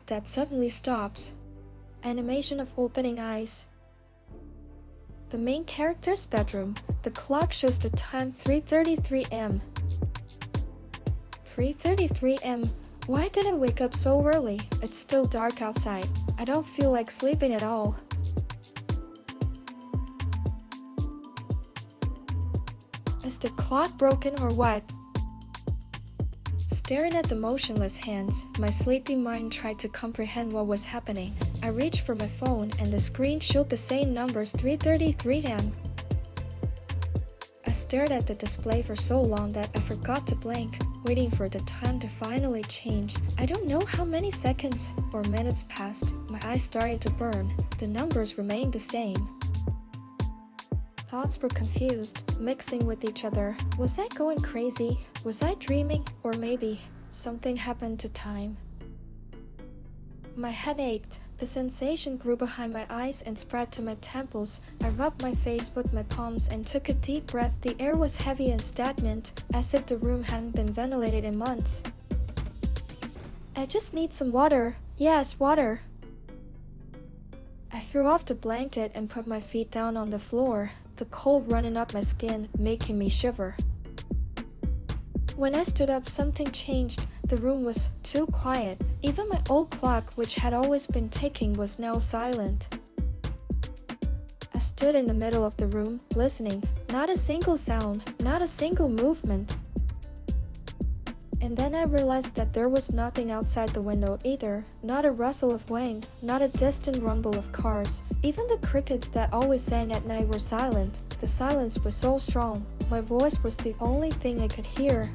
that suddenly stops. Animation of opening eyes. The main character's bedroom. The clock shows the time 3:33 am. 3:33 am. Why did I wake up so early? It's still dark outside. I don't feel like sleeping at all. Is the clock broken or what? Staring at the motionless hands, my sleepy mind tried to comprehend what was happening. I reached for my phone and the screen showed the same numbers 3:33 am. I stared at the display for so long that I forgot to blink, waiting for the time to finally change. I don't know how many seconds or minutes passed. My eyes started to burn. The numbers remained the same. Thoughts were confused, mixing with each other. Was I going crazy? Was I dreaming? Or maybe something happened to time? My head ached. The sensation grew behind my eyes and spread to my temples. I rubbed my face with my palms and took a deep breath. The air was heavy and stagnant, as if the room hadn't been ventilated in months. I just need some water. Yes, water. I threw off the blanket and put my feet down on the floor, the cold running up my skin, making me shiver. When I stood up, something changed. The room was too quiet. Even my old clock, which had always been ticking, was now silent. I stood in the middle of the room, listening. Not a single sound, not a single movement. And then I realized that there was nothing outside the window either. Not a rustle of wind, not a distant rumble of cars. Even the crickets that always sang at night were silent. The silence was so strong. My voice was the only thing I could hear.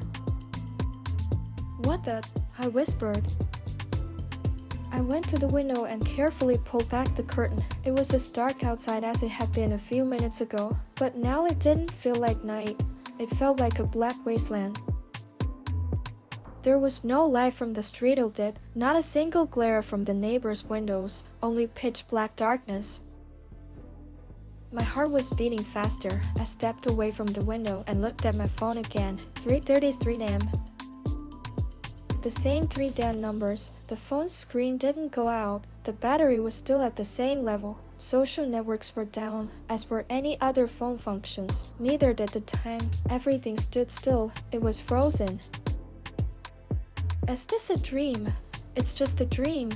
What the? I whispered. I went to the window and carefully pulled back the curtain. It was as dark outside as it had been a few minutes ago, but now it didn't feel like night. It felt like a black wasteland. There was no light from the street of it, not a single glare from the neighbors' windows, only pitch black darkness. My heart was beating faster. I stepped away from the window and looked at my phone again. 3:33 am. The same 3 damn numbers. The phone's screen didn't go out. The battery was still at the same level. Social networks were down, as were any other phone functions. Neither did the time. Everything stood still. It was frozen. Is this a dream? It's just a dream.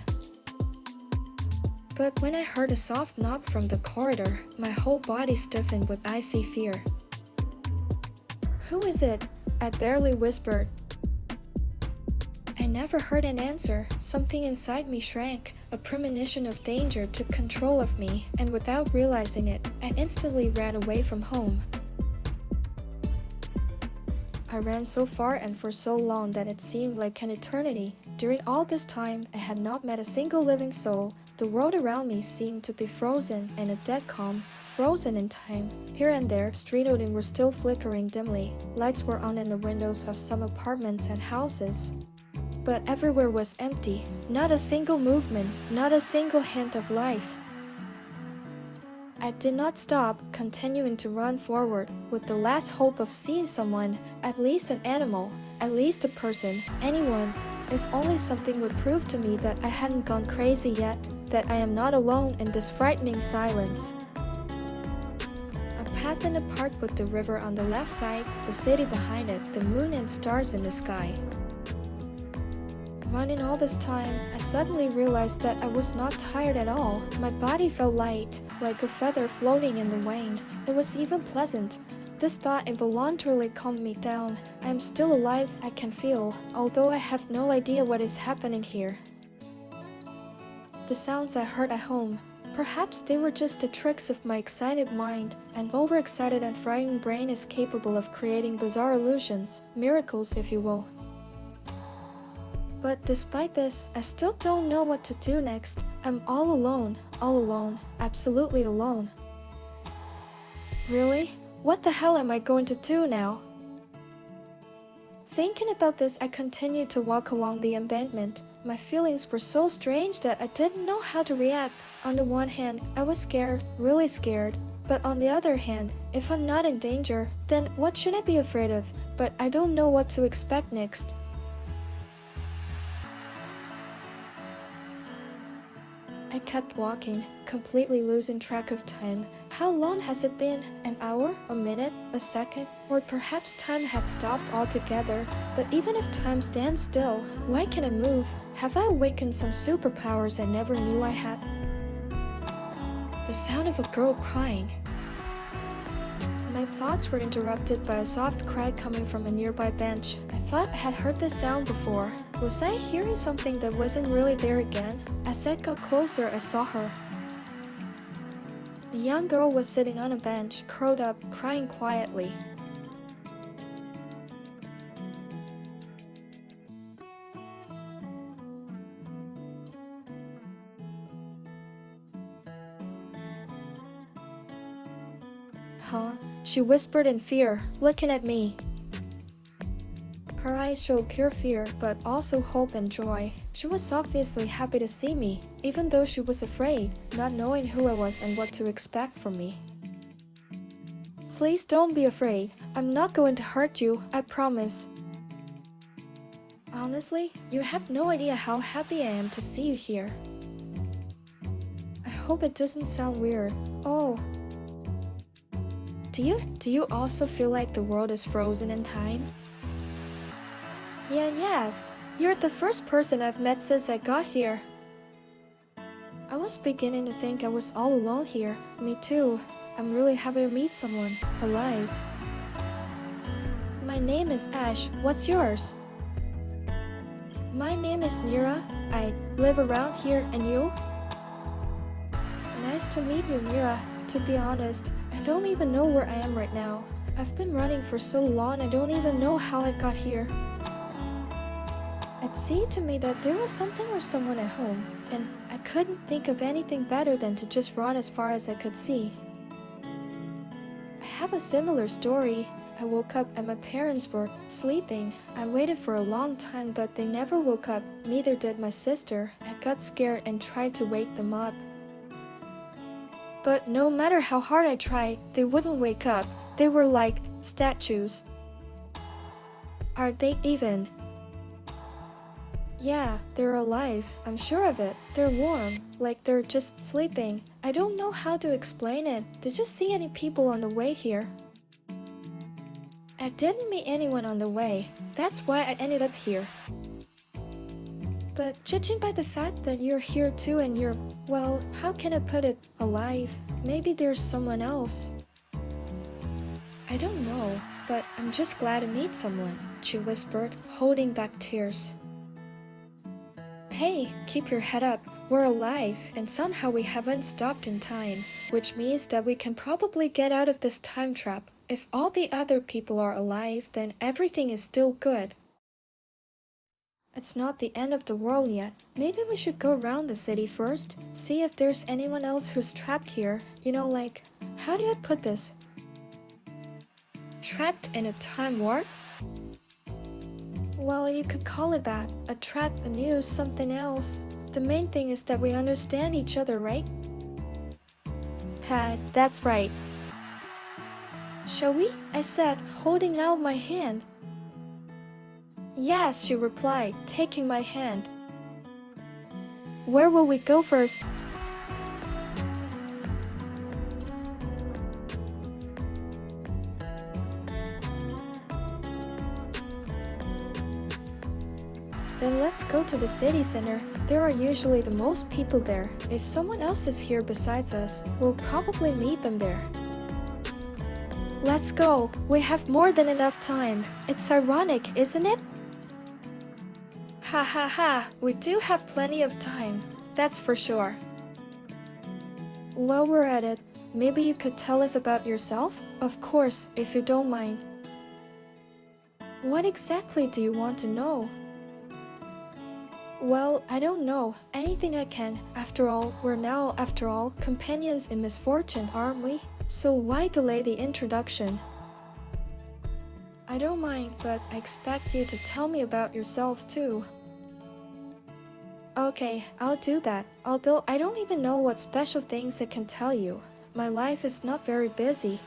But when I heard a soft knock from the corridor, my whole body stiffened with icy fear. Who is it? I barely whispered. I never heard an answer. Something inside me shrank. A premonition of danger took control of me, and without realizing it, I instantly ran away from home. I ran so far and for so long that it seemed like an eternity. During all this time, I had not met a single living soul. The world around me seemed to be frozen in a dead calm, frozen in time. Here and there, street lighting were still flickering dimly. Lights were on in the windows of some apartments and houses. But everywhere was empty. Not a single movement, not a single hint of life. I did not stop, continuing to run forward, with the last hope of seeing someone, at least an animal, at least a person, anyone. If only something would prove to me that I hadn't gone crazy yet, that I am not alone in this frightening silence. A path in the park with the river on the left side, the city behind it, the moon and stars in the sky. Running all this time, I suddenly realized that I was not tired at all. My body felt light, like a feather floating in the wind. It was even pleasant. This thought involuntarily calmed me down. I am still alive, I can feel, although I have no idea what is happening here. The sounds I heard at home, perhaps they were just the tricks of my excited mind. An overexcited and frightened brain is capable of creating bizarre illusions, miracles if you will. But despite this, I still don't know what to do next. I'm all alone, absolutely alone. Really? What the hell am I going to do now? Thinking about this, I continued to walk along the embankment. My feelings were so strange that I didn't know how to react. On the one hand, I was scared, really scared. But on the other hand, if I'm not in danger, then what should I be afraid of? But I don't know what to expect next. I kept walking, completely losing track of time. How long has it been? An hour? A minute? A second? Or perhaps time had stopped altogether. But even if time stands still, why can't I move? Have I awakened some superpowers I never knew I had? The sound of a girl crying. My thoughts were interrupted by a soft cry coming from a nearby bench. I thought I had heard this sound before. Was I hearing something that wasn't really there again? As I got closer, I saw her. A young girl was sitting on a bench, curled up, crying quietly. Huh? She whispered in fear, looking at me. Her eyes showed pure fear, but also hope and joy. She was obviously happy to see me, even though she was afraid, not knowing who I was and what to expect from me. Please don't be afraid. I'm not going to hurt you, I promise. Honestly, you have no idea how happy I am to see you here. I hope it doesn't sound weird. Oh. Do you also feel like the world is frozen in time? Yes. You're the first person I've met since I got here. I was beginning to think I was all alone here. Me too. I'm really happy to meet someone alive. My name is Ash. What's yours? My name is Nira. I live around here, and you? Nice to meet you, Mira. To be honest, I don't even know where I am right now. I've been running for so long I don't even know how I got here. It seemed to me that there was something or someone at home, and I couldn't think of anything better than to just run as far as I could see. I have a similar story. I woke up and my parents were sleeping. I waited for a long time, but they never woke up. Neither did my sister. I got scared and tried to wake them up. But no matter how hard I tried, they wouldn't wake up. They were like statues. Are they even? Yeah, they're alive. I'm sure of it. They're warm, like they're just sleeping. I don't know how to explain it. Did you see any people on the way here? I didn't meet anyone on the way. That's why I ended up here. But judging by the fact that you're here too and you're, well, how can I put it, alive? Maybe there's someone else. I don't know, but I'm just glad to meet someone, she whispered, holding back tears. Hey, keep your head up. We're alive, and somehow we haven't stopped in time, which means that we can probably get out of this time trap. If all the other people are alive, then everything is still good. It's not the end of the world yet. Maybe we should go around the city first, see if there's anyone else who's trapped here. You know, like, how do I put this? Trapped in a time warp? Well, you could call it that. A trap, a news, something else. The main thing is that we understand each other, right? That's right. Shall we? I said, holding out my hand. Yes, she replied, taking my hand. Where will we go first? Then let's go to the city center. There are usually the most people there. If someone else is here besides us, we'll probably meet them there. Let's go. We have more than enough time. It's ironic, isn't it? Ha ha ha, we do have plenty of time. That's for sure. While we're at it, maybe you could tell us about yourself? Of course, if you don't mind. What exactly do you want to know? Well, I don't know. Anything I can. After all, we're now, companions in misfortune, aren't we? So why delay the introduction? I don't mind, but I expect you to tell me about yourself too. Okay, I'll do that. Although I don't even know what special things I can tell you. My life is not very busy.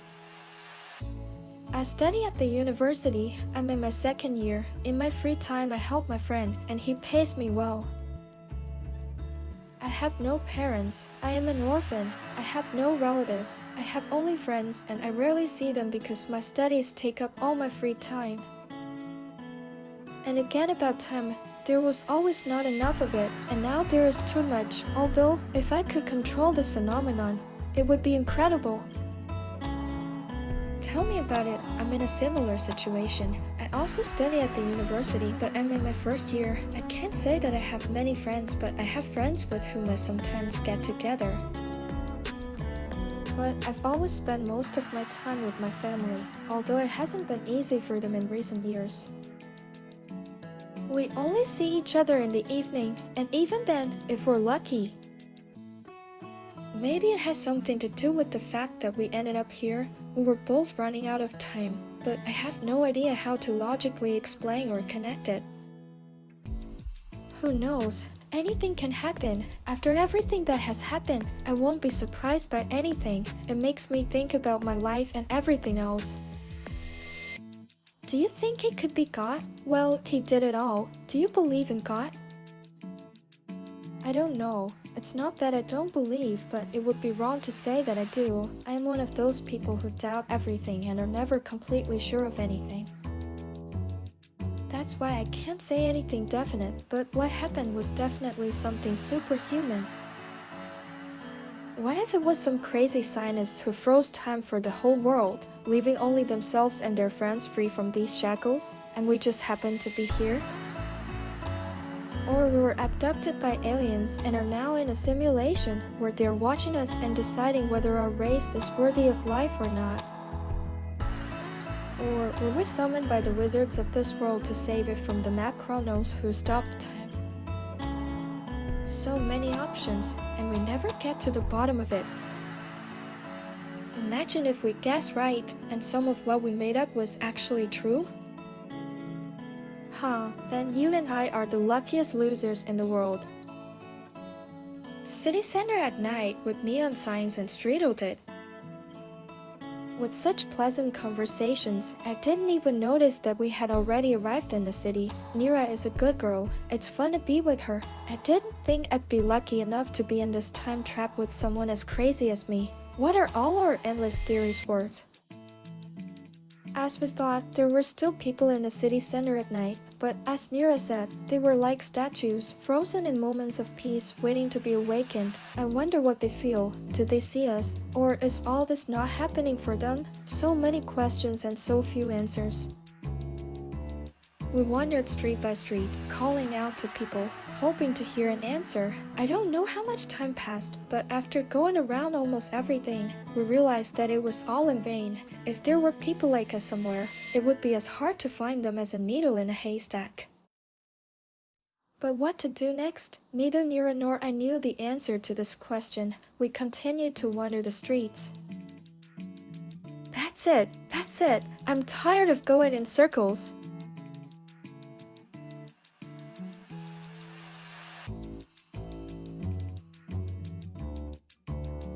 I study at the university. I'm in my second year. In my free time, I help my friend, and he pays me well. I have no parents. I am an orphan. I have no relatives. I have only friends, and I rarely see them because my studies take up all my free time. And again about time, there was always not enough of it, and now there is too much. Although, if I could control this phenomenon, it would be incredible. Tell me about it. I'm in a similar situation. I also study at the university, but I'm in my first year. I can't say that I have many friends, but I have friends with whom I sometimes get together. But I've always spent most of my time with my family, although it hasn't been easy for them in recent years. We only see each other in the evening, and even then, if we're lucky. Maybe it has something to do with the fact that we ended up here. We were both running out of time, but I have no idea how to logically explain or connect it. Who knows? Anything can happen. After everything that has happened, I won't be surprised by anything. It makes me think about my life and everything else. Do you think it could be God? Well, he did it all. Do you believe in God? I don't know. It's not that I don't believe, but it would be wrong to say that I do. I am one of those people who doubt everything and are never completely sure of anything. That's why I can't say anything definite, but what happened was definitely something superhuman. What if it was some crazy scientist who froze time for the whole world, leaving only themselves and their friends free from these shackles, and we just happened to be here? Or we were abducted by aliens and are now in a simulation where they're watching us and deciding whether our race is worthy of life or not. Or were we summoned by the wizards of this world to save it from the mad chronos who stopped time? So many options, and we never get to the bottom of it. Imagine if we guessed right and some of what we made up was actually true? Then you and I are the luckiest losers in the world. City center at night with neon signs and streetlights it. With such pleasant conversations, I didn't even notice that we had already arrived in the city. Nira is a good girl. It's fun to be with her. I didn't think I'd be lucky enough to be in this time trap with someone as crazy as me. What are all our endless theories worth? As we thought, there were still people in the city center at night, but as Nira said, they were like statues, frozen in moments of peace, waiting to be awakened. I wonder what they feel. Do they see us? Or is all this not happening for them? So many questions and so few answers. We wandered street by street, calling out to people, hoping to hear an answer. I don't know how much time passed, but after going around almost everything, we realized that it was all in vain. If there were people like us somewhere, it would be as hard to find them as a needle in a haystack. But what to do next? Neither Nira nor I knew the answer to this question. We continued to wander the streets. That's it! That's it! I'm tired of going in circles!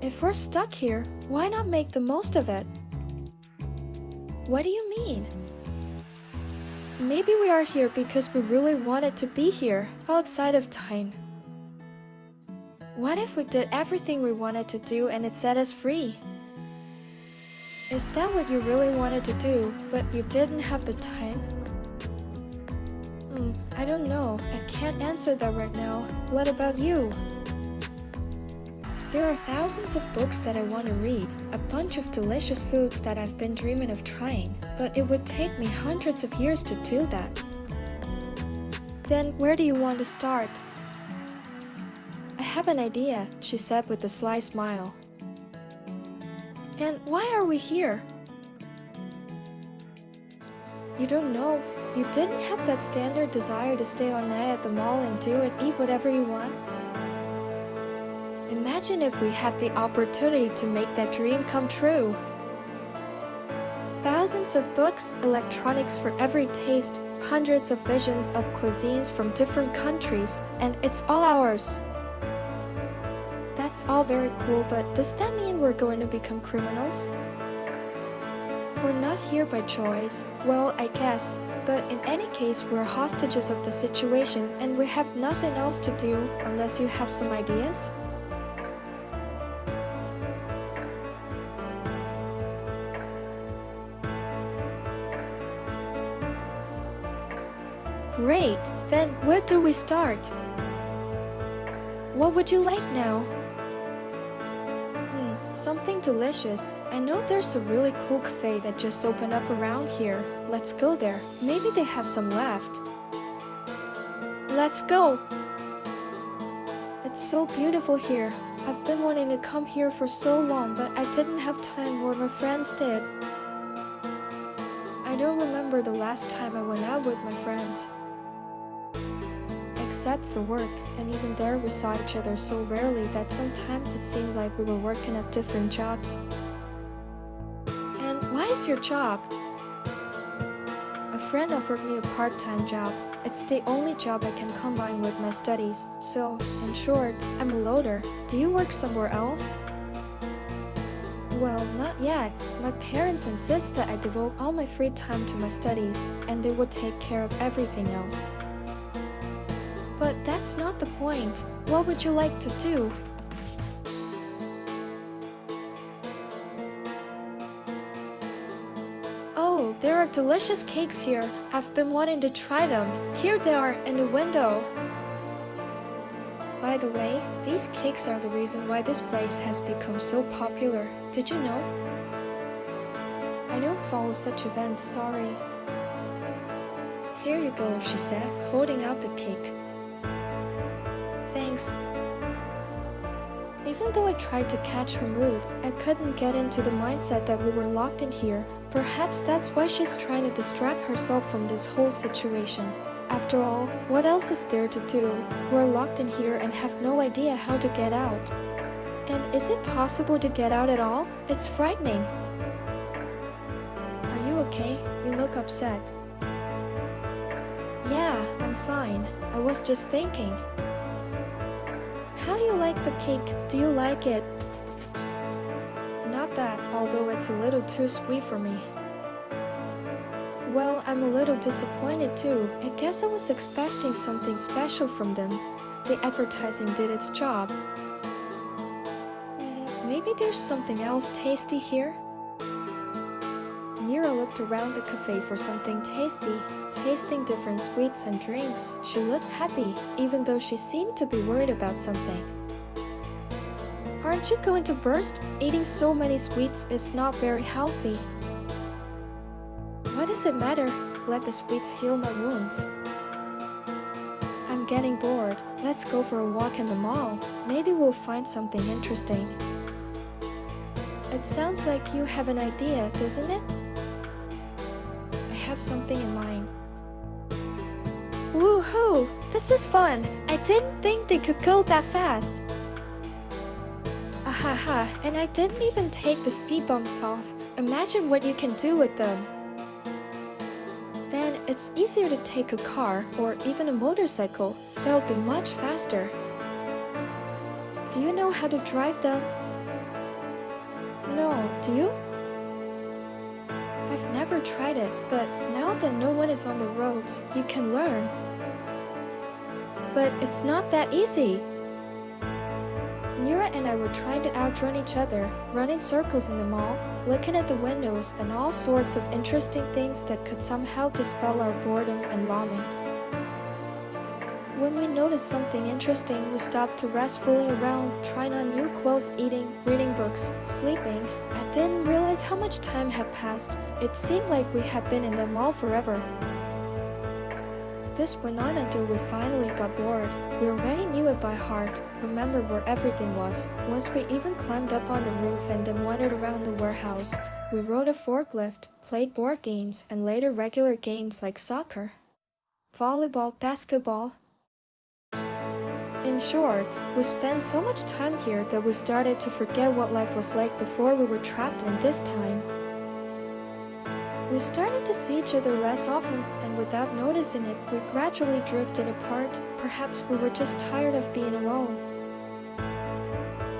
If we're stuck here, why not make the most of it? What do you mean? Maybe we are here because we really wanted to be here, outside of time. What if we did everything we wanted to do and it set us free? Is that what you really wanted to do, but you didn't have the time? I don't know. I can't answer that right now. What about you? There are thousands of books that I want to read, a bunch of delicious foods that I've been dreaming of trying, but it would take me hundreds of years to do that. Then where do you want to start? I have an idea, she said with a sly smile. And why are we here? You don't know? You didn't have that standard desire to stay all night at the mall and do and eat whatever you want? Imagine if we had the opportunity to make that dream come true. Thousands of books, electronics for every taste, hundreds of visions of cuisines from different countries, and it's all ours. That's all very cool, but does that mean we're going to become criminals? We're not here by choice. Well, I guess. But in any case, we're hostages of the situation and we have nothing else to do unless you have some ideas. Great! Then where do we start? What would you like now? Something delicious. I know there's a really cool cafe that just opened up around here. Let's go there. Maybe they have some left. Let's go! It's so beautiful here. I've been wanting to come here for so long, but I didn't have time where my friends did. I don't remember the last time I went out with my friends. Except for work, and even there we saw each other so rarely that sometimes it seemed like we were working at different jobs. And why is your job? A friend offered me a part-time job. It's the only job I can combine with my studies. So, in short, I'm a loader. Do you work somewhere else? Well, not yet. My parents insist that I devote all my free time to my studies, and they would take care of everything else. But that's not the point. What would you like to do? Oh, there are delicious cakes here. I've been wanting to try them. Here they are in the window. By the way, these cakes are the reason why this place has become so popular. Did you know? I don't follow such events, sorry. Here you go, she said, holding out the cake. Thanks. Even though I tried to catch her mood, I couldn't get into the mindset that we were locked in here. Perhaps that's why she's trying to distract herself from this whole situation. After all, what else is there to do? We're locked in here and have no idea how to get out. And is it possible to get out at all? It's frightening. Are you okay? You look upset. Yeah, I'm fine. I was just thinking. How do you like the cake? Do you like it? Not bad, although it's a little too sweet for me. Well, I'm a little disappointed too. I guess I was expecting something special from them. The advertising did its job. Maybe there's something else tasty here? Mira looked around the cafe for something tasty. Tasting different sweets and drinks, she looked happy, even though she seemed to be worried about something. Aren't you going to burst? Eating so many sweets is not very healthy. What does it matter? Let the sweets heal my wounds. I'm getting bored. Let's go for a walk in the mall. Maybe we'll find something interesting. It sounds like you have an idea, doesn't it? I have something in mind. Woohoo! This is fun! I didn't think they could go that fast! Ahaha, and I didn't even take the speed bumps off. Imagine what you can do with them. Then it's easier to take a car or even a motorcycle. They'll be much faster. Do you know how to drive them? No, do you? I've never tried it, but now that no one is on the roads, you can learn. But it's not that easy. Mira and I were trying to outrun each other, running circles in the mall, looking at the windows and all sorts of interesting things that could somehow dispel our boredom and longing. When we noticed something interesting, we stopped to rest fooling around, trying on new clothes, eating, reading books, sleeping. I didn't realize how much time had passed. It seemed like we had been in the mall forever. This went on until we finally got bored. We already knew it by heart, remembered where everything was. Once we even climbed up on the roof and then wandered around the warehouse. We rode a forklift, played board games, and later regular games like soccer, volleyball, basketball. In short, we spent so much time here that we started to forget what life was like before we were trapped in this time. We started to see each other less often, and without noticing it, we gradually drifted apart. Perhaps we were just tired of being alone.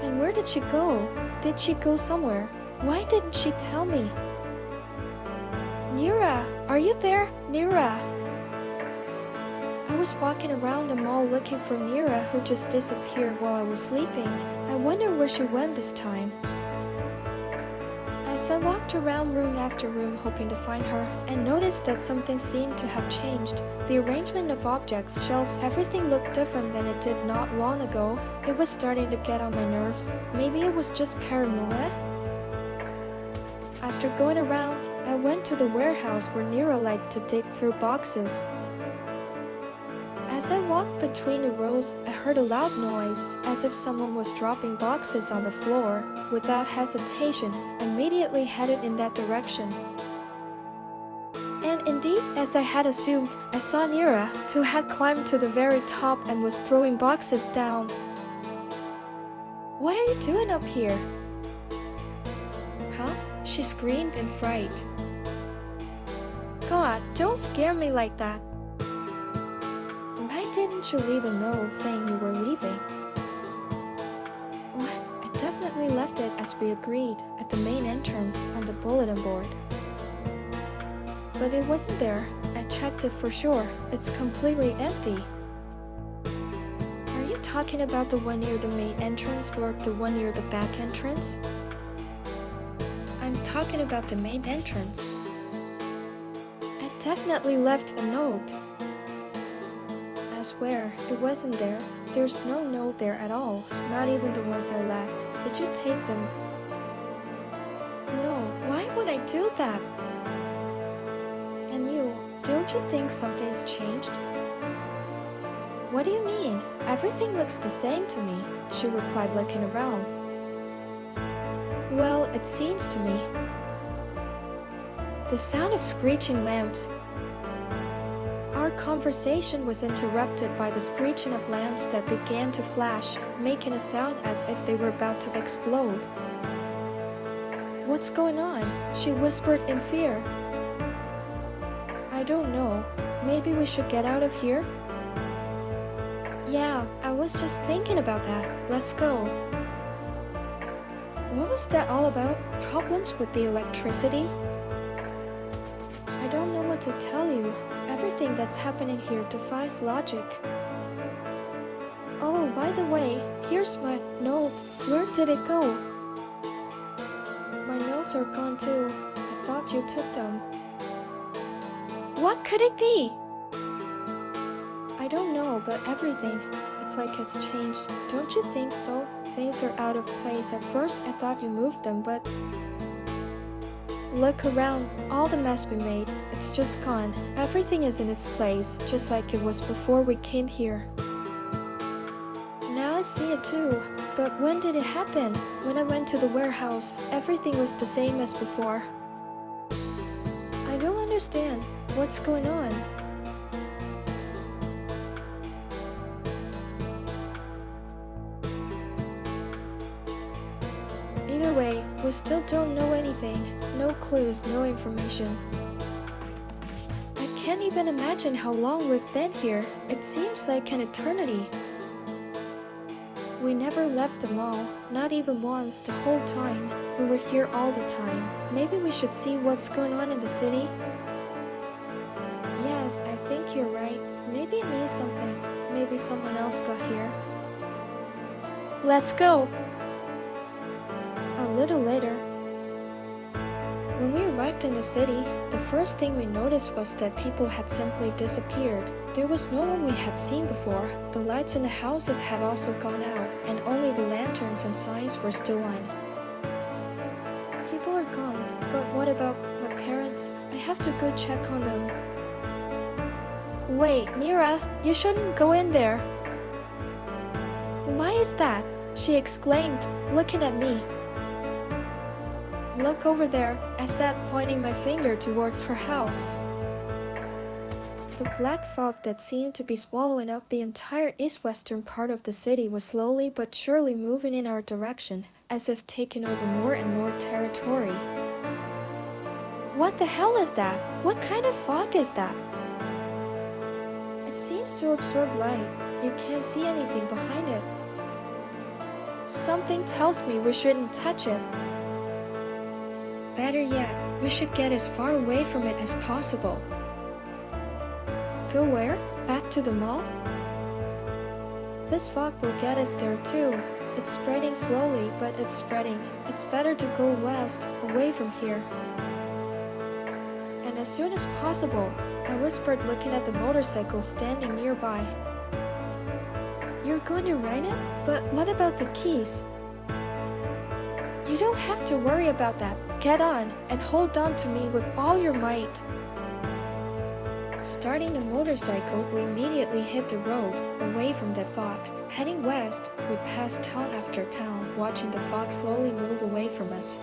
And where did she go? Did she go somewhere? Why didn't she tell me? Nira, are you there? Nira! I was walking around the mall looking for Nira, who just disappeared while I was sleeping. I wonder where she went this time. As I walked around room after room hoping to find her, and noticed that something seemed to have changed. The arrangement of objects, shelves, everything looked different than it did not long ago. It was starting to get on my nerves. Maybe it was just paranoia? After going around, I went to the warehouse where Nira liked to dig through boxes. As I walked between the rows, I heard a loud noise, as if someone was dropping boxes on the floor. Without hesitation, I immediately headed in that direction. And indeed, as I had assumed, I saw Nira, who had climbed to the very top and was throwing boxes down. "What are you doing up here?" "Huh?" She screamed in fright. "God, don't scare me like that. Why didn't you leave a note saying you were leaving?" "What? I definitely left it as we agreed, at the main entrance on the bulletin board. But it wasn't there. I checked it for sure. It's completely empty." "Are you talking about the one near the main entrance or the one near the back entrance?" "I'm talking about the main entrance. I definitely left a note." "I swear, it wasn't there. There's no note there at all, not even the ones I left. Did you take them?" "No, why would I do that?" "And you, don't you think something's changed?" "What do you mean? Everything looks the same to me," she replied, looking around. "Well, it seems to me." The sound of screeching lamps. Our conversation was interrupted by the screeching of lamps that began to flash, making a sound as if they were about to explode. "What's going on?" she whispered in fear. "I don't know. Maybe we should get out of here?" "Yeah, I was just thinking about that. Let's go." What was that all about? Problems with the electricity? I don't know what to tell you. Everything that's happening here defies logic. Oh, by the way, here's my note. Where did it go? My notes are gone too. I thought you took them. What could it be? I don't know, but everything. It's like it's changed. Don't you think so? Things are out of place. At first, I thought you moved them, but... Look around. All the mess we made. It's just gone. Everything is in its place, just like it was before we came here. Now I see it too. But when did it happen? When I went to the warehouse, everything was the same as before. I don't understand. What's going on? Either way, we still don't know anything. No clues, no information. I can't even imagine how long we've been here. It seems like an eternity. We never left the mall, not even once the whole time. We were here all the time. Maybe we should see what's going on in the city? Yes, I think you're right. Maybe it means something. Maybe someone else got here. Let's go! A little later, when we arrived in the city, the first thing we noticed was that people had simply disappeared. There was no one we had seen before. The lights in the houses had also gone out, and only the lanterns and signs were still on. People are gone, but what about my parents? I have to go check on them. Wait, Nira, you shouldn't go in there. Why is that? She exclaimed, looking at me. Look over there, I said, pointing my finger towards her house. The black fog that seemed to be swallowing up the entire east-western part of the city was slowly but surely moving in our direction, as if taking over more and more territory. What the hell is that? What kind of fog is that? It seems to absorb light. You can't see anything behind it. Something tells me we shouldn't touch it. Better yet, we should get as far away from it as possible. Go where? Back to the mall? This fog will get us there too. It's spreading slowly, but it's spreading. It's better to go west, away from here. And as soon as possible, I whispered, looking at the motorcycle standing nearby. You're going to ride it? But what about the keys? You don't have to worry about that. Get on and hold on to me with all your might. Starting the motorcycle, we immediately hit the road, away from the fog. Heading west, we passed town after town, watching the fog slowly move away from us.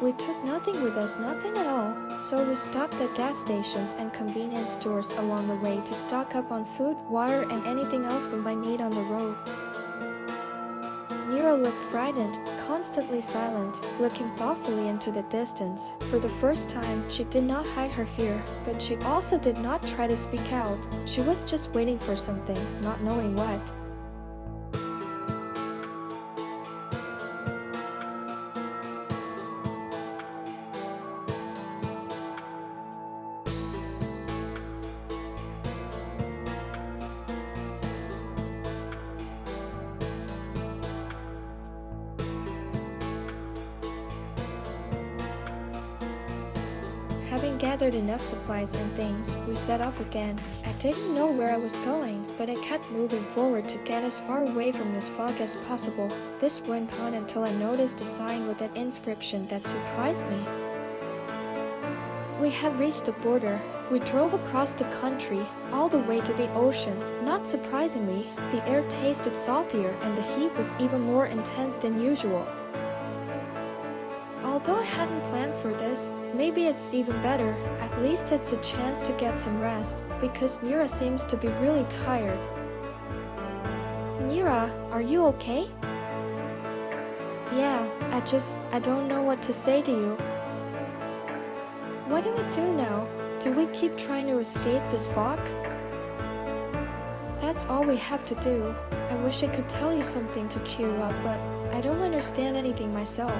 We took nothing with us, nothing at all, so we stopped at gas stations and convenience stores along the way to stock up on food, water, and anything else we might need on the road. Nira looked frightened, constantly silent, looking thoughtfully into the distance. For the first time, she did not hide her fear, but she also did not try to speak out. She was just waiting for something, not knowing what. Having gathered enough supplies and things, we set off again. I didn't know where I was going, but I kept moving forward to get as far away from this fog as possible. This went on until I noticed a sign with an inscription that surprised me. We had reached the border. We drove across the country, all the way to the ocean. Not surprisingly, the air tasted saltier and the heat was even more intense than usual. Although I hadn't planned for this, maybe it's even better. At least it's a chance to get some rest, because Nira seems to be really tired. Nira, are you okay? Yeah, I don't know what to say to you. What do we do now? Do we keep trying to escape this fog? That's all we have to do. I wish I could tell you something to cheer you up, but I don't understand anything myself.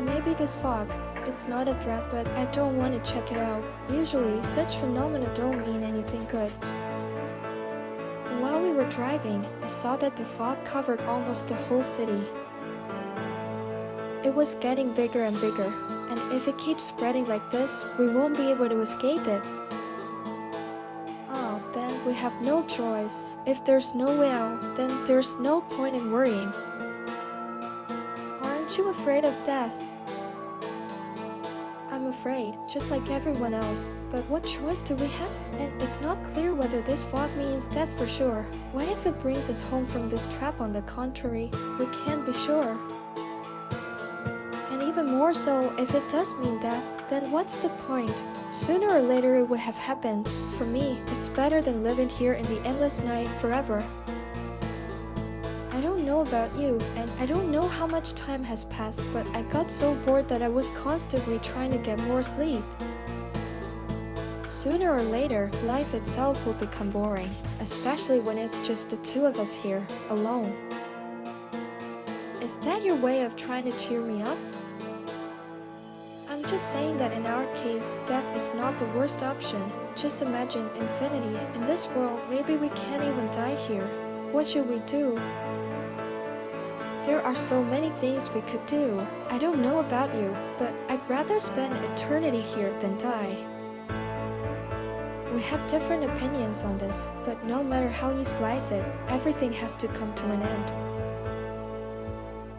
Maybe this fog, it's not a threat, but I don't want to check it out. Usually, such phenomena don't mean anything good. While we were driving, I saw that the fog covered almost the whole city. It was getting bigger and bigger, and if it keeps spreading like this, we won't be able to escape it. Oh, then we have no choice. If there's no way out, then there's no point in worrying. Aren't you afraid of death? I'm afraid, just like everyone else. But what choice do we have? And it's not clear whether this fog means death for sure. What if it brings us home from this trap? On the contrary, we can't be sure. And even more so, if it does mean death, then what's the point? Sooner or later it would have happened. For me, it's better than living here in the endless night forever. I don't know about you, and I don't know how much time has passed, but I got so bored that I was constantly trying to get more sleep. Sooner or later, life itself will become boring, especially when it's just the two of us here, alone. Is that your way of trying to cheer me up? I'm just saying that in our case, death is not the worst option. Just imagine infinity. In this world, maybe we can't even die here. What should we do? There are so many things we could do. I don't know about you, but I'd rather spend eternity here than die. We have different opinions on this, but no matter how you slice it, everything has to come to an end.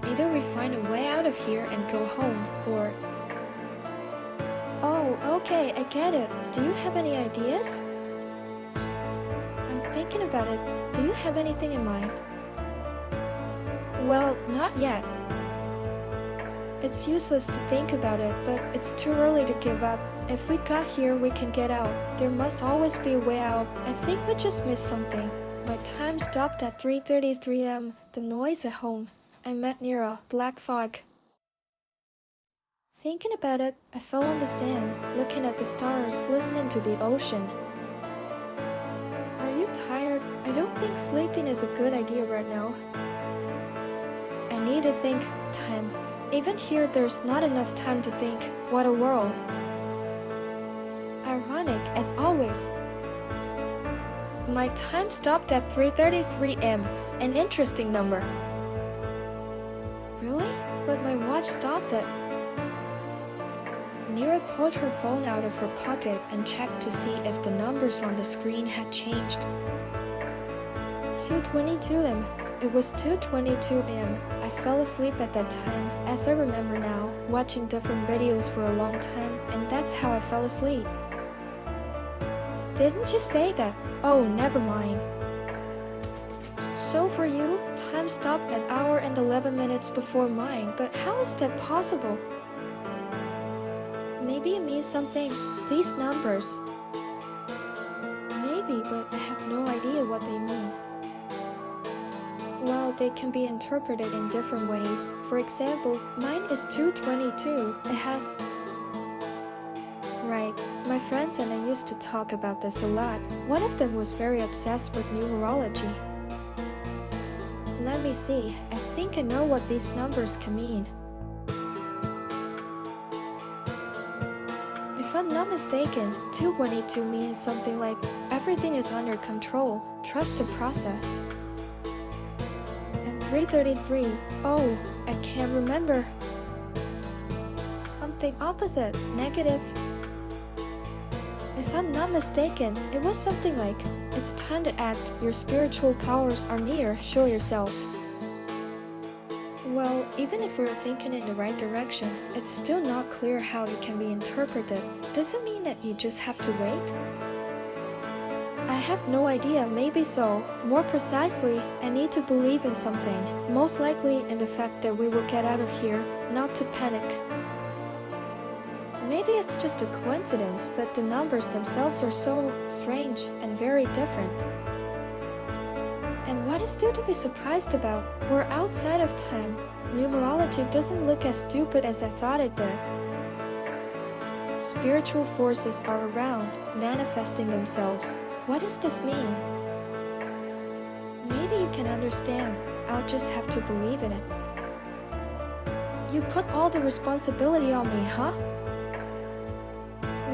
Either we find a way out of here and go home, or... Oh, okay, I get it. Do you have any ideas? I'm thinking about it. Do you have anything in mind? Well, not yet. It's useless to think about it, but it's too early to give up. If we got here, we can get out. There must always be a way out. I think we just missed something. My time stopped at 3:33 am. The noise at home. I met Nira, black fog. Thinking about it, I fell on the sand, looking at the stars, listening to the ocean. Are you tired? I don't think sleeping is a good idea right now. I need to think. Time. Even here, there's not enough time to think. What a world. Ironic, as always. My time stopped at 3:33 am. An interesting number. Really? But my watch stopped at... Nira pulled her phone out of her pocket and checked to see if the numbers on the screen had changed. 2:22 am. It was 2:22 am. I fell asleep at that time, as I remember now, watching different videos for a long time, and that's how I fell asleep. Didn't you say that? Oh, never mind. So for you, time stopped at hour and 11 minutes before mine, but how is that possible? Maybe it means something. These numbers. Maybe, but I have no idea what they mean. Well, they can be interpreted in different ways. For example, mine is 2:22. It has... Right. My friends and I used to talk about this a lot. One of them was very obsessed with numerology. Let me see. I think I know what these numbers can mean. If I'm not mistaken, 2:22 means something like, everything is under control, trust the process. And 3:33, oh, I can't remember. Something opposite, negative. If I'm not mistaken, it was something like, it's time to act, your spiritual powers are near, show yourself. Well, even if we're thinking in the right direction, it's still not clear how it can be interpreted. Does it mean that you just have to wait? I have no idea, maybe so. More precisely, I need to believe in something, most likely in the fact that we will get out of here, not to panic. Maybe it's just a coincidence, but the numbers themselves are so strange and very different. And what is there to be surprised about? We're outside of time. Numerology doesn't look as stupid as I thought it did. Spiritual forces are around, manifesting themselves. What does this mean? Maybe you can understand. I'll just have to believe in it. You put all the responsibility on me, huh?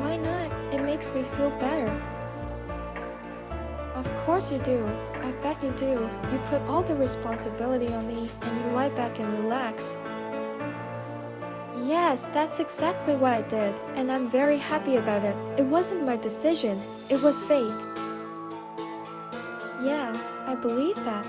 Why not? It makes me feel better. Of course you do. I bet you do. You put all the responsibility on me and you lie back and relax. Yes, that's exactly what I did, and I'm very happy about it. It wasn't my decision. It was fate. Yeah, I believe that.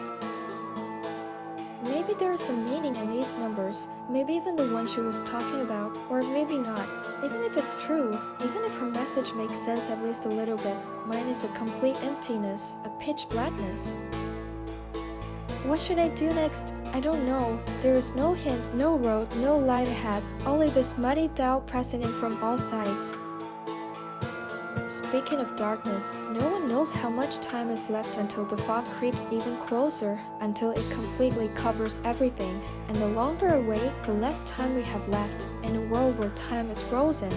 Maybe there is some meaning in these numbers, maybe even the one she was talking about, or maybe not. Even if it's true, even if her message makes sense at least a little bit, mine is a complete emptiness, a pitch blackness. What should I do next? I don't know. There is no hint, no road, no light ahead, only this muddy doubt pressing in from all sides. Speaking of darkness, no one knows how much time is left until the fog creeps even closer, until it completely covers everything. And the longer I wait, the less time we have left, in a world where time is frozen.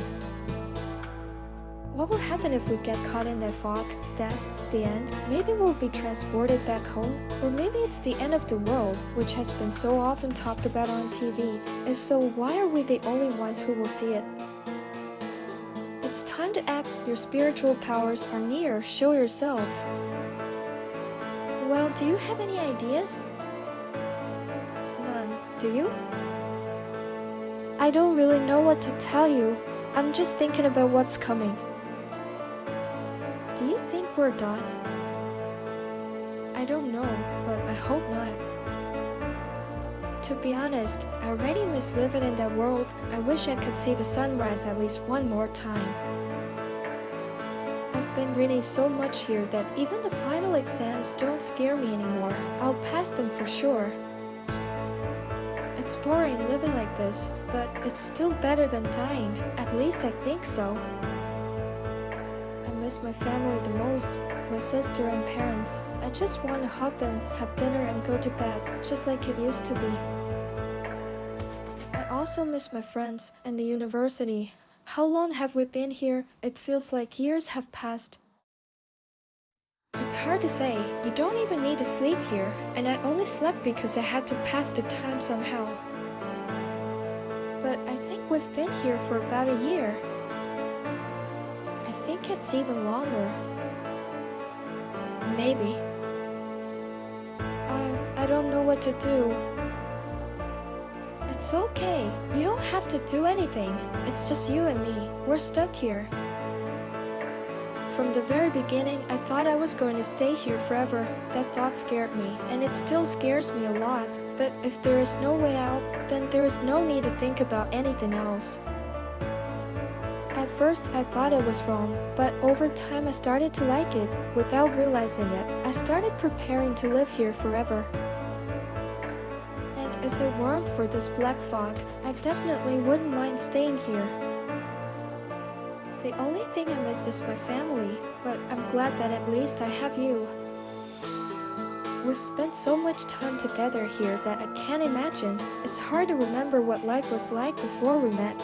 What will happen if we get caught in that fog? Death? The end? Maybe we'll be transported back home? Or maybe it's the end of the world, which has been so often talked about on TV. If so, why are we the only ones who will see it? It's time to act. Your spiritual powers are near. Show yourself. Well, do you have any ideas? None. Do you? I don't really know what to tell you. I'm just thinking about what's coming. Do you think we're done? I don't know, but I hope not. To be honest, I already miss living in that world. I wish I could see the sunrise at least one more time. I've been reading so much here that even the final exams don't scare me anymore. I'll pass them for sure. It's boring living like this, but it's still better than dying. At least I think so. I miss my family the most, my sister and parents. I just want to hug them, have dinner and go to bed, just like it used to be. I also miss my friends and the university. How long have we been here? It feels like years have passed. It's hard to say. You don't even need to sleep here, and I only slept because I had to pass the time somehow. but I think we've been here for about a year. I think it's even longer. Maybe. I don't know what to do. It's okay. You don't have to do anything. It's just you and me. We're stuck here. From the very beginning, I thought I was going to stay here forever. That thought scared me, and it still scares me a lot. But if there is no way out, then there is no need to think about anything else. At first, I thought I was wrong, but over time I started to like it. Without realizing it, I started preparing to live here forever. And if it weren't for this black fog, I definitely wouldn't mind staying here. The only thing I miss is my family, but I'm glad that at least I have you. We've spent so much time together here that I can't imagine. It's hard to remember what life was like before we met.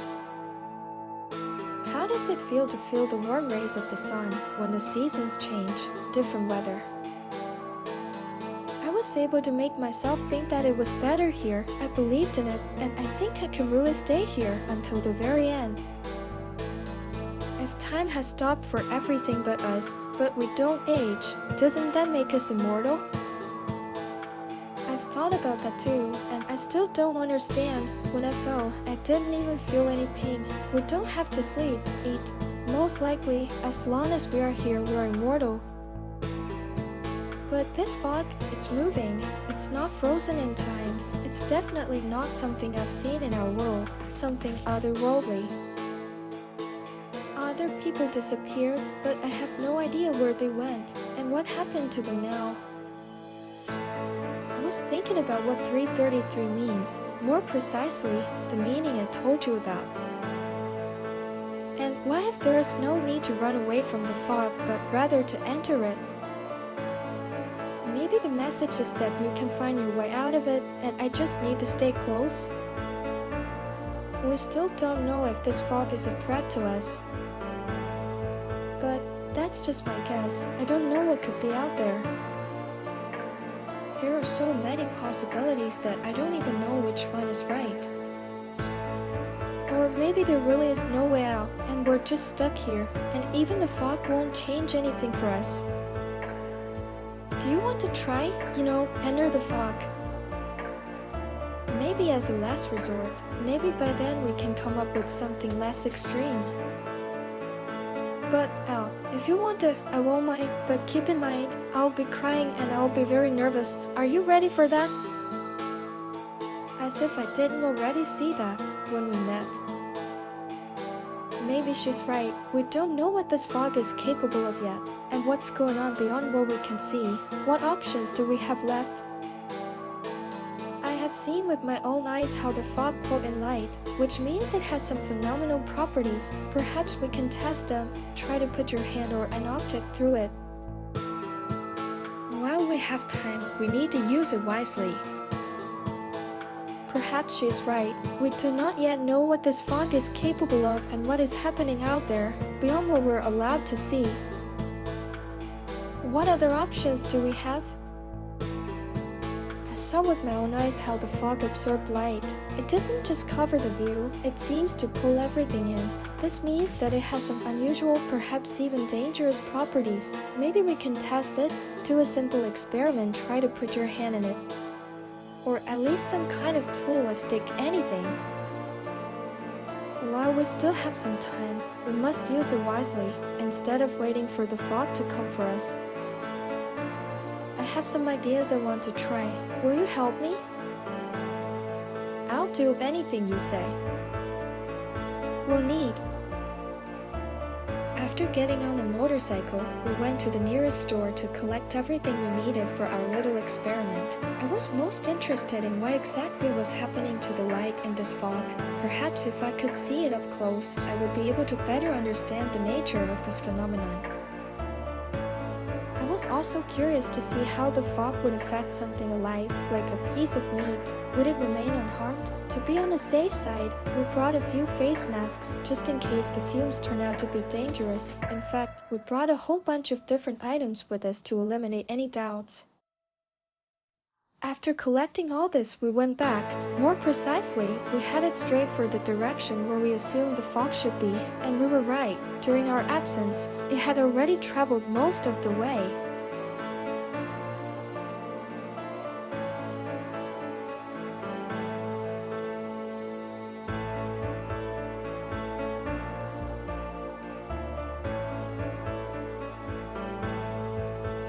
How does it feel to feel the warm rays of the sun when the seasons change, different weather? I was able to make myself think that it was better here. I believed in it, and I think I can really stay here until the very end. If time has stopped for everything but us, but we don't age, doesn't that make us immortal? I've thought about that too, and I still don't understand. When I fell, I didn't even feel any pain. We don't have to sleep, eat. Most likely, as long as we are here, we're immortal. But this fog, it's moving. It's not frozen in time. It's definitely not something I've seen in our world, something otherworldly. Other people disappeared, but I have no idea where they went, and what happened to them now. I was thinking about what 333 means, more precisely, the meaning I told you about. And what if there is no need to run away from the fog, but rather to enter it? Maybe the message is that you can find your way out of it, and I just need to stay close. We still don't know if this fog is a threat to us. But that's just my guess. I don't know what could be out there. There are so many possibilities that I don't even know which one is right. Or maybe there really is no way out, and we're just stuck here, and even the fog won't change anything for us. Do you want to try, enter the fog? Maybe as a last resort. Maybe by then we can come up with something less extreme. But, Al, if you want to, I won't mind, but keep in mind, I'll be crying and I'll be very nervous. Are you ready for that? As if I didn't already see that when we met. Maybe she's right. We don't know what this fog is capable of yet, and what's going on beyond what we can see. What options do we have left? I have seen with my own eyes how the fog pulls in light, which means it has some phenomenal properties. Perhaps we can test them. Try to put your hand or an object through it. While we have time, we need to use it wisely. Perhaps she's right. We do not yet know what this fog is capable of and what is happening out there, beyond what we're allowed to see. What other options do we have? I saw with my own eyes how the fog absorbed light. It doesn't just cover the view, it seems to pull everything in. This means that it has some unusual, perhaps even dangerous properties. Maybe we can test this, do a simple experiment, try to put your hand in it. Or at least some kind of tool, a stick, anything. While we still have some time, we must use it wisely, instead of waiting for the fog to come for us. I have some ideas I want to try. Will you help me? I'll do anything you say. We'll need. After getting on a motorcycle, we went to the nearest store to collect everything we needed for our little experiment. I was most interested in what exactly was happening to the light in this fog. Perhaps if I could see it up close, I would be able to better understand the nature of this phenomenon. I was also curious to see how the fog would affect something alive, like a piece of meat. Would it remain unharmed? To be on the safe side, we brought a few face masks just in case the fumes turn out to be dangerous. In fact, we brought a whole bunch of different items with us to eliminate any doubts. After collecting all this, we went back. More precisely, we headed straight for the direction where we assumed the fog should be, and we were right. During our absence, it had already traveled most of the way.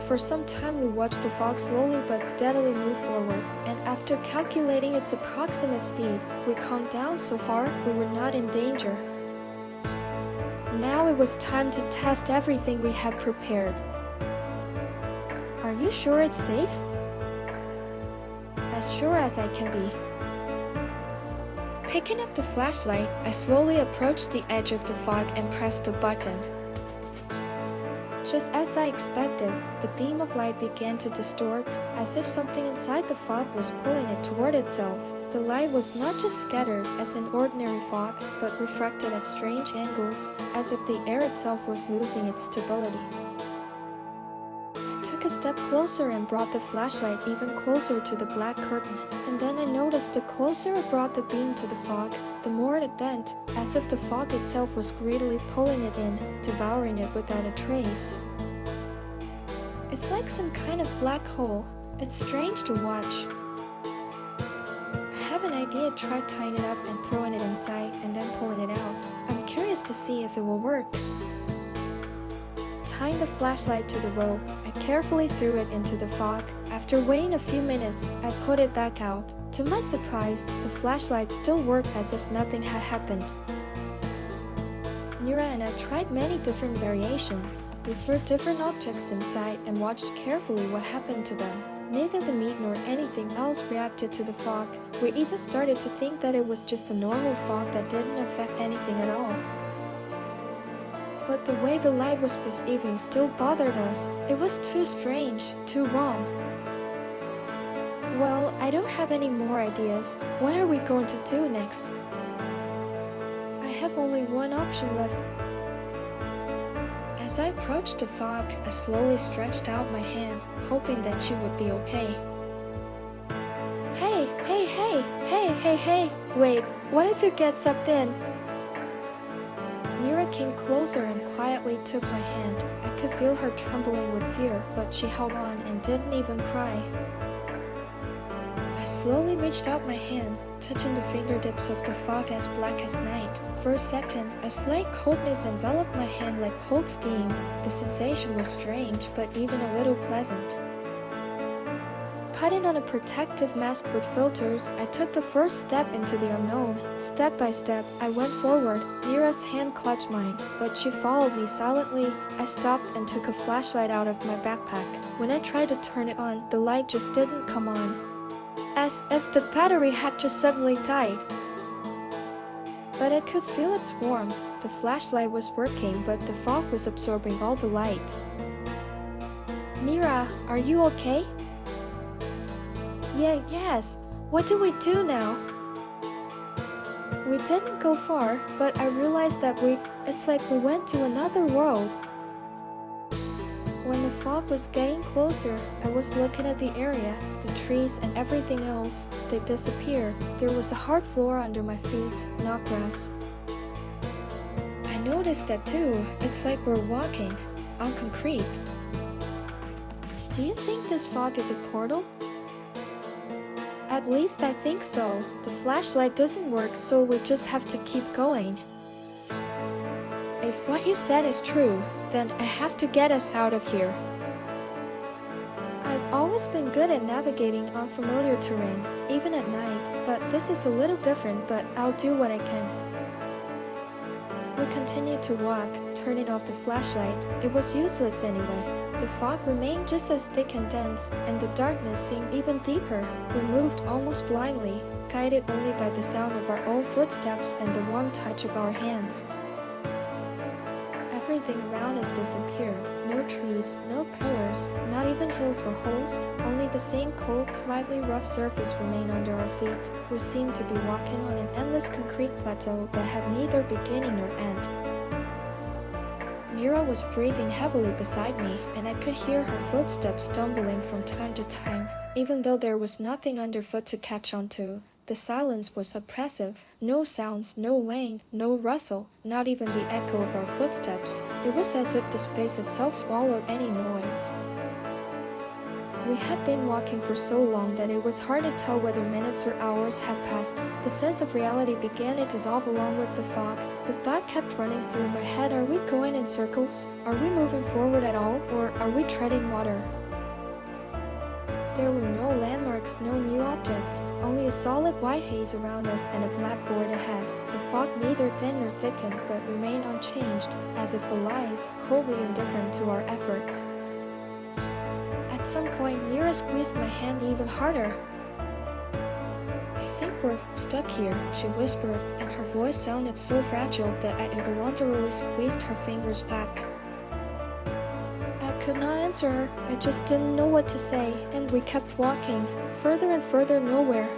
For some time we watched the fog slowly but steadily move forward, and after calculating its approximate speed, we calmed down. So far, we were not in danger. Now it was time to test everything we had prepared. Are you sure it's safe? As sure as I can be. Picking up the flashlight, I slowly approached the edge of the fog and pressed the button. Just as I expected, the beam of light began to distort, as if something inside the fog was pulling it toward itself. The light was not just scattered as in ordinary fog, but refracted at strange angles, as if the air itself was losing its stability. I took a step closer and brought the flashlight even closer to the black curtain, and then I noticed the closer I brought the beam to the fog, the more it bent, as if the fog itself was greedily pulling it in, devouring it without a trace. It's like some kind of black hole. It's strange to watch. I have an idea. Try tying it up and throwing it inside and then pulling it out. I'm curious to see if it will work. Tying the flashlight to the rope, I carefully threw it into the fog. After waiting a few minutes, I put it back out. To my surprise, the flashlight still worked as if nothing had happened. Nira and I tried many different variations. We threw different objects inside and watched carefully what happened to them. Neither the meat nor anything else reacted to the fog. We even started to think that it was just a normal fog that didn't affect anything at all. But the way the light was behaving still bothered us. It was too strange, too wrong. Well, I don't have any more ideas. What are we going to do next? I have only one option left. As I approached the fog, I slowly stretched out my hand, hoping that she would be okay. Hey, wait, what if it gets sucked in? Nira came closer and quietly took my hand. I could feel her trembling with fear, but she held on and didn't even cry. I slowly reached out my hand, touching the fingertips of the fog as black as night. For a second, a slight coldness enveloped my hand like cold steam. The sensation was strange, but even a little pleasant. Putting on a protective mask with filters, I took the first step into the unknown. Step by step, I went forward. Nira's hand clutched mine, but she followed me silently. I stopped and took a flashlight out of my backpack. When I tried to turn it on, the light just didn't come on. As if the battery had just suddenly died. But I could feel its warmth. The flashlight was working, but the fog was absorbing all the light. Nira, are you okay? Yes. What do we do now? We didn't go far, but I realized that it's like we went to another world. When the fog was getting closer, I was looking at the area, the trees and everything else. They disappeared. There was a hard floor under my feet, not grass. I noticed that too. It's like we're walking on concrete. Do you think this fog is a portal? At least I think so. The flashlight doesn't work, so we just have to keep going. If what you said is true, then I have to get us out of here. I've always been good at navigating unfamiliar terrain, even at night, but this is a little different, but I'll do what I can. We continued to walk, turning off the flashlight. It was useless anyway. The fog remained just as thick and dense, and the darkness seemed even deeper. We moved almost blindly, guided only by the sound of our own footsteps and the warm touch of our hands. Everything around us disappeared. No trees, no pillars, not even hills or holes. Only the same cold, slightly rough surface remained under our feet. We seemed to be walking on an endless concrete plateau that had neither beginning nor end. Mira was breathing heavily beside me, and I could hear her footsteps stumbling from time to time. even though there was nothing underfoot to catch onto. The silence was oppressive. No sounds, no wind, no rustle, not even the echo of our footsteps. It was as if the space itself swallowed any noise. We had been walking for so long that it was hard to tell whether minutes or hours had passed. The sense of reality began to dissolve along with the fog. The thought kept running through my head, are we going in circles? Are we moving forward at all? Or are we treading water? There were no landmarks, no new objects, only a solid white haze around us and a black void ahead. The fog neither thinned nor thickened, but remained unchanged, as if alive, wholly indifferent to our efforts. At some point, Mira squeezed my hand even harder. "I think we're stuck here," she whispered, and her voice sounded so fragile that I involuntarily squeezed her fingers back. I could not answer her. I just didn't know what to say, and we kept walking, further and further nowhere.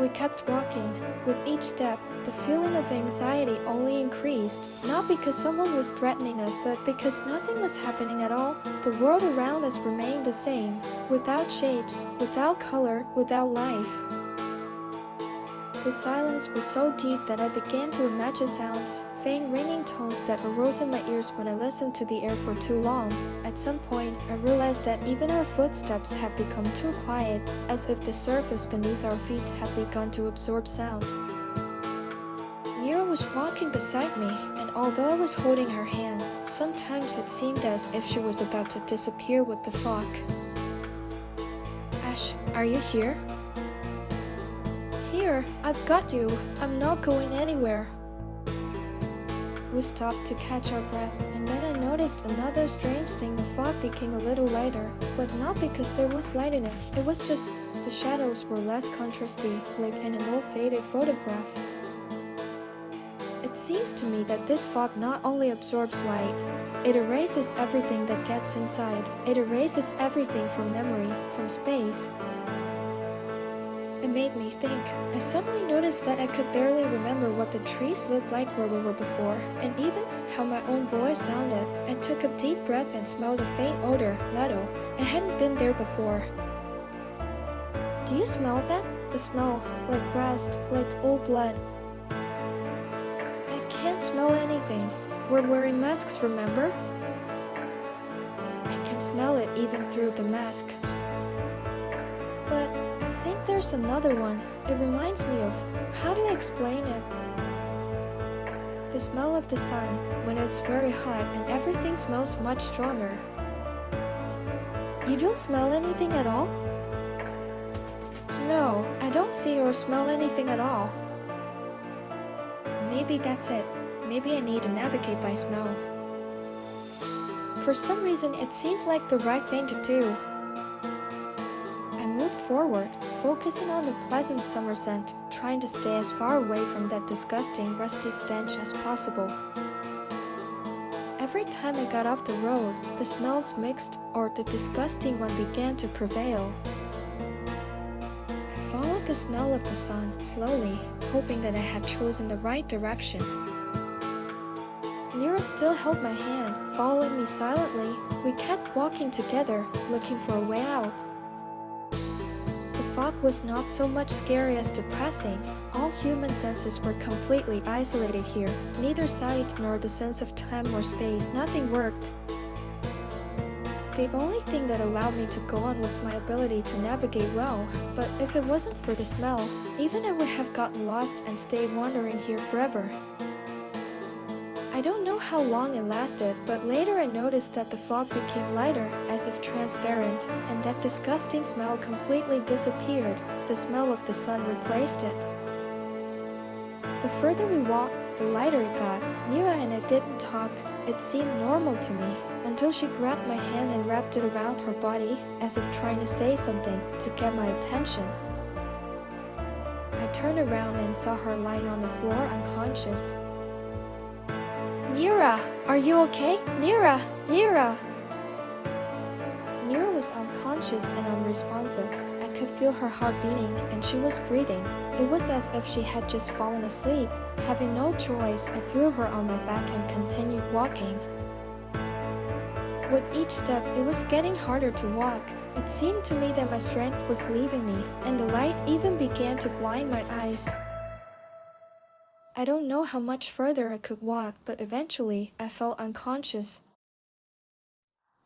We kept walking. With each step, the feeling of anxiety only increased, not because someone was threatening us, but because nothing was happening at all. The world around us remained the same, without shapes, without color, without life. The silence was so deep that I began to imagine sounds, faint ringing tones that arose in my ears when I listened to the air for too long. At some point, I realized that even our footsteps had become too quiet, as if the surface beneath our feet had begun to absorb sound. Nira was walking beside me, and although I was holding her hand, sometimes it seemed as if she was about to disappear with the fog. "Ash, are you here?" "Here, I've got you. I'm not going anywhere." We stopped to catch our breath, and then I noticed another strange thing. The fog became a little lighter, but not because there was light in it. It was just the shadows were less contrasty, like in an old faded photograph. It seems to me that this fog not only absorbs light, it erases everything that gets inside. It erases everything from memory, from space. It made me think. I suddenly noticed that I could barely remember what the trees looked like where we were before, and even how my own voice sounded. I took a deep breath and smelled a faint odor, metal. I hadn't been there before. "Do you smell that?" The smell, like rust, like old blood. "I can't smell anything. We're wearing masks, remember?" "I can smell it even through the mask." "But I think there's another one. It reminds me of, how do I explain it? The smell of the sun, when it's very hot and everything smells much stronger." "You don't smell anything at all?" "No, I don't see or smell anything at all." Maybe that's it. Maybe I need to navigate by smell. For some reason, it seemed like the right thing to do. I moved forward, focusing on the pleasant summer scent, trying to stay as far away from that disgusting, rusty stench as possible. Every time I got off the road, the smells mixed, or the disgusting one began to prevail. I followed the smell of the sun slowly, hoping that I had chosen the right direction. Nira still held my hand, following me silently. We kept walking together, looking for a way out. The fog was not so much scary as depressing. All human senses were completely isolated here. Neither sight nor the sense of time or space, nothing worked. The only thing that allowed me to go on was my ability to navigate well, but if it wasn't for the smell, even I would have gotten lost and stayed wandering here forever. I don't know how long it lasted, but later I noticed that the fog became lighter, as if transparent, and that disgusting smell completely disappeared. The smell of the sun replaced it. The further we walked, the lighter it got. Mira and I didn't talk. It seemed normal to me, until she grabbed my hand and wrapped it around her body, as if trying to say something, to get my attention. I turned around and saw her lying on the floor unconscious. "Nira, are you okay? Nira! Nira!" Nira was unconscious and unresponsive. I could feel her heart beating, and she was breathing. It was as if she had just fallen asleep. Having no choice, I threw her on my back and continued walking. With each step, it was getting harder to walk. It seemed to me that my strength was leaving me, and the light even began to blind my eyes. I don't know how much further I could walk, but eventually I felt unconscious.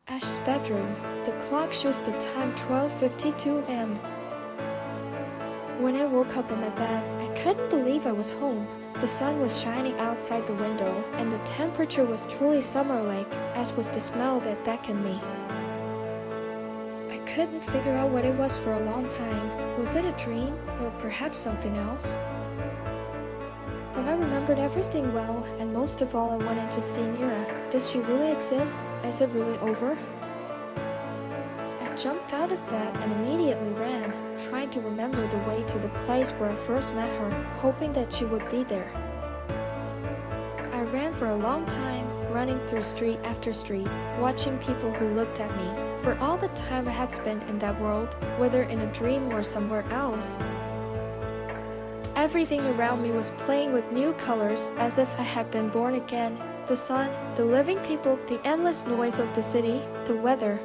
Ash's bedroom. The clock shows the time 12:52 am. When I woke up in my bed, I couldn't believe I was home. The sun was shining outside the window, and the temperature was truly summer-like, as was the smell that beckoned me. I couldn't figure out what it was for a long time. Was it a dream, or perhaps something else? Then I remembered everything well, and most of all I wanted to see Mira. Does she really exist? Is it really over? I jumped out of bed and immediately ran, trying to remember the way to the place where I first met her, hoping that she would be there. I ran for a long time, running through street after street, watching people who looked at me. For all the time I had spent in that world, whether in a dream or somewhere else, everything around me was playing with new colors, as if I had been born again. The sun, the living people, the endless noise of the city, the weather.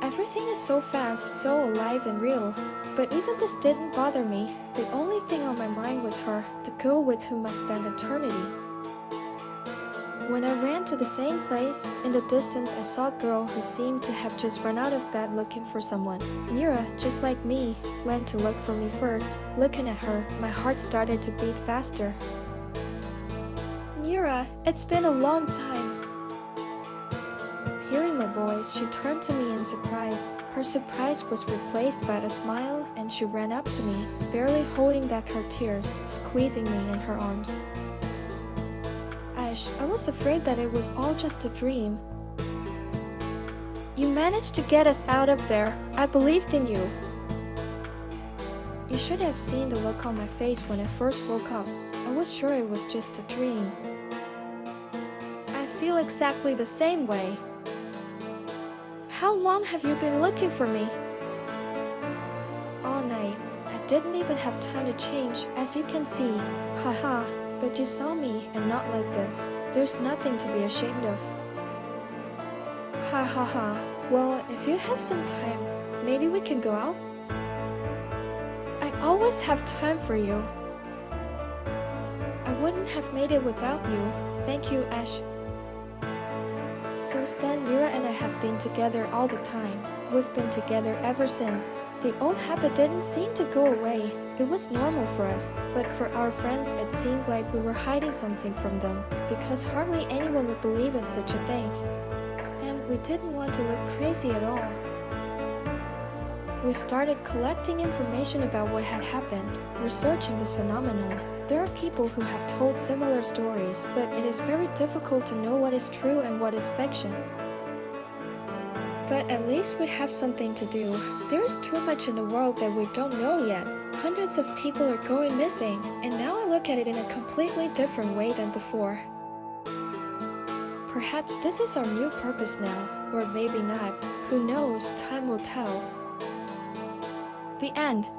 Everything is so fast, so alive and real. But even this didn't bother me. The only thing on my mind was her, the girl with whom I spent eternity. When I ran to the same place, in the distance I saw a girl who seemed to have just run out of bed looking for someone. Mira, just like me, went to look for me first. Looking at her, my heart started to beat faster. Mira, it's been a long time. Hearing my voice, she turned to me in surprise. Her surprise was replaced by a smile, and she ran up to me, barely holding back her tears, squeezing me in her arms. Ash, I was afraid that it was all just a dream. You managed to get us out of there. I believed in you. You should have seen the look on my face when I first woke up. I was sure it was just a dream. I feel exactly the same way. How long have you been looking for me? All night. I didn't even have time to change, as you can see. Haha, but you saw me, and not like this. There's nothing to be ashamed of. Ha ha ha. Well, if you have some time, maybe we can go out? I always have time for you. I wouldn't have made it without you. Thank you, Ash. Since then, Mira and I have been together all the time. We've been together ever since. The old habit didn't seem to go away. It was normal for us, but for our friends it seemed like we were hiding something from them, because hardly anyone would believe in such a thing. And we didn't want to look crazy at all. We started collecting information about what had happened, researching this phenomenon. There are people who have told similar stories, but it is very difficult to know what is true and what is fiction. But at least we have something to do. There is too much in the world that we don't know yet. Hundreds of people are going missing, and now I look at it in a completely different way than before. Perhaps this is our new purpose now, or maybe not. Who knows? Time will tell. The end.